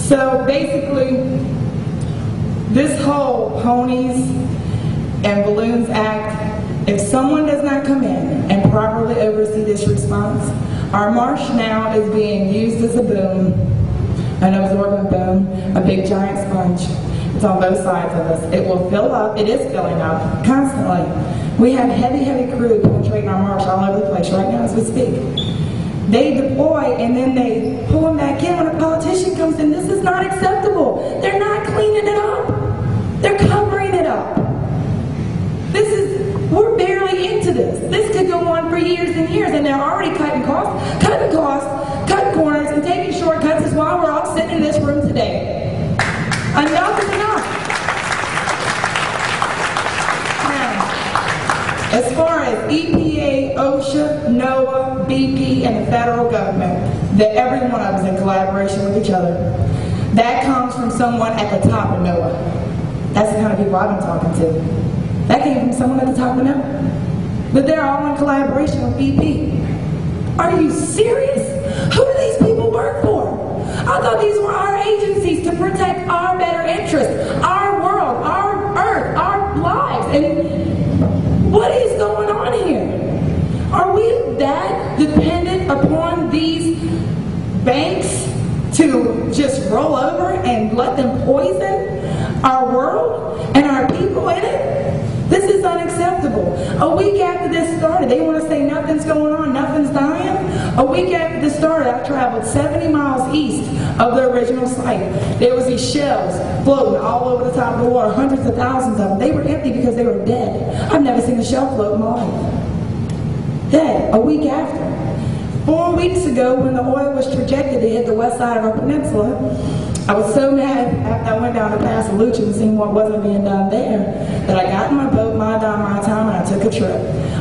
So basically, this whole Ponies and Balloons Act, if someone does not come in and properly oversee this response, our marsh now is being used as a boom, an absorbent boom, a big giant sponge. It's on both sides of us. It will fill up, it is filling up constantly. We have heavy, heavy crew penetrating our marsh all over the place right now as we speak. They deploy and then they pull them back in when a politician comes in. This is not acceptable. They're not cleaning it up. They're covering it up. We're barely into this. This could go on for years and years, and they're already cutting costs, cutting corners, and taking shortcuts is why we're all sitting in this room today. Enough is enough. Now, as far as EPA, OSHA, NOAA, BP, and the federal government, that every one of us in collaboration with each other, that comes from someone at the top of NOAA. That's the kind of people I've been talking to. That came from someone at the top of NOAA. But they're all in collaboration with BP. Are you serious? Who do these people work for? I thought these were our agencies to protect our better interests, our world, our earth, our lives. And what is going on here? Are we that dependent upon these banks to just roll over and let them poison our world and our people in it? This is unacceptable. A week after this started, they want to say nothing's going on, nothing's dying. A week after this started, I traveled 70 miles east of the original site. There was these shells floating all over the top of the water, hundreds of thousands of them. They were empty because they were dead. I've never seen a shell float in my life. Dead, a week after. 4 weeks ago, when the oil was trajected to hit the west side of our peninsula, I was so mad after I went down to Paso Lucha and seen what wasn't being done there that I got in my boat, my dime, my time, and I took a trip.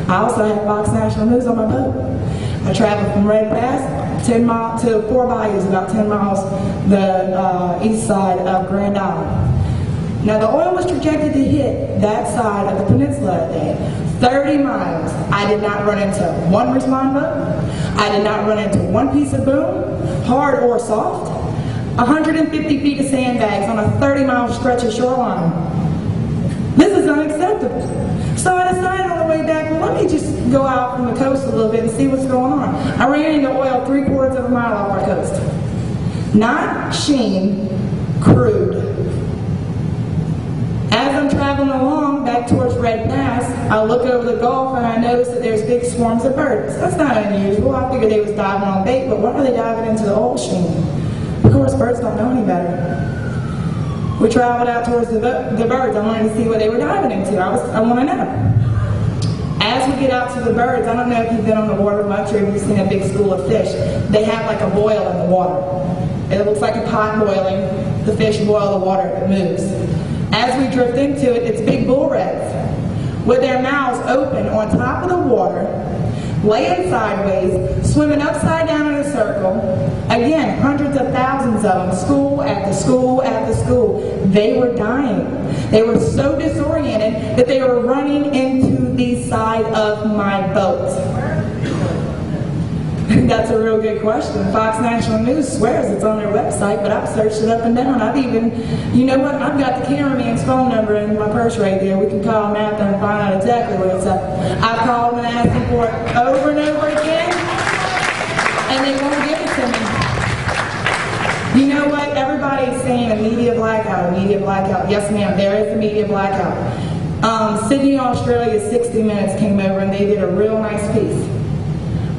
I also had Fox National News on my boat. I traveled from Red Pass 10 miles to Four Bayous, about 10 miles the east side of Grand Island. Now the oil was projected to hit that side of the peninsula that day. 30 miles. I did not run into one respawn boat. I did not run into one piece of boom, hard or soft. 150 feet of sandbags on a 30-mile stretch of shoreline. This is unacceptable. So I decided on the way back, well, let me just go out from the coast a little bit and see what's going on. I ran into oil 3/4 of a mile off our coast. Not sheen, crude. As I'm traveling along back towards Red Pass, I look over the Gulf and I notice that there's big swarms of birds. That's not unusual. I figured they was diving on bait, but why are they diving into the oil sheen? Of course, birds don't know any better. We traveled out towards the birds. I wanted to see what they were diving into. I want to know. As we get out to the birds, I don't know if you've been on the water much or if you've seen a big school of fish. They have like a boil in the water. It looks like a pot boiling. The fish boil the water, it moves. As we drift into it, it's big bull reds with their mouths open on top of the water, laying sideways, swimming upside down in a circle. Again, hundreds of thousands of them, school after school after school. They were dying. They were so disoriented that they were running into the side of my boat. That's a real good question. Fox National News swears it's on their website, but I've searched it up and down. I've even, you know what, I've got the cameraman's phone number in my purse right there. We can call him after and find out exactly what it's at. I've called them and asked them for it over and over again, and they won't give it to me. You know what, everybody's saying a media blackout, a media blackout. Yes, ma'am, there is a media blackout. Sydney, Australia, 60 Minutes came over and they did a real nice piece.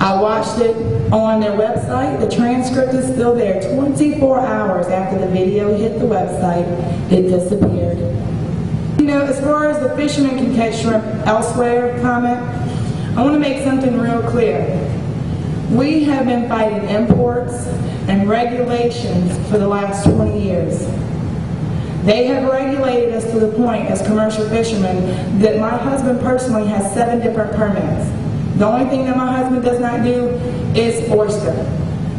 I watched it on their website. The transcript is still there. 24 hours after the video hit the website, it disappeared. You know, as far as the fishermen can catch shrimp elsewhere comment, I want to make something real clear. We have been fighting imports and regulations for the last 20 years. They have regulated us to the point as commercial fishermen that my husband personally has 7 different permits. The only thing that my husband does not do is oyster.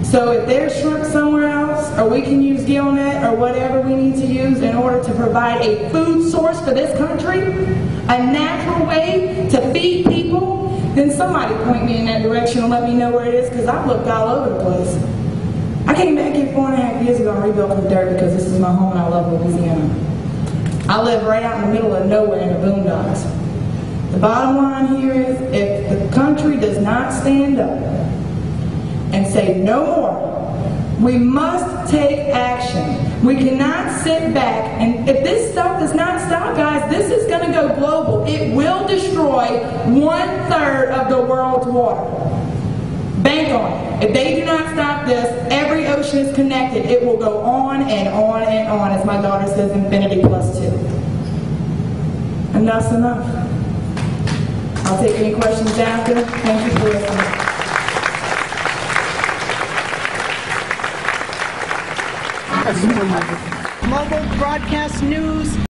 So if there's shrimp somewhere else, or we can use gill net or whatever we need to use in order to provide a food source for this country, a natural way to feed people, then somebody point me in that direction and let me know where it is, because I've looked all over the place. I came back here 4.5 years ago and built with dirt because this is my home and I love Louisiana. I live right out in the middle of nowhere in the boondocks. The bottom line here is, if the country does not stand up and say no more, we must take action. We cannot sit back, and if this stuff does not stop, guys, this is going to go global. It will destroy 1/3 of the world's water. Bank on it. If they do not stop this, every ocean is connected. It will go on and on and on, as my daughter says, infinity plus 2. And that's enough. I'll take any questions after. Thank you for listening. Global Broadcast News.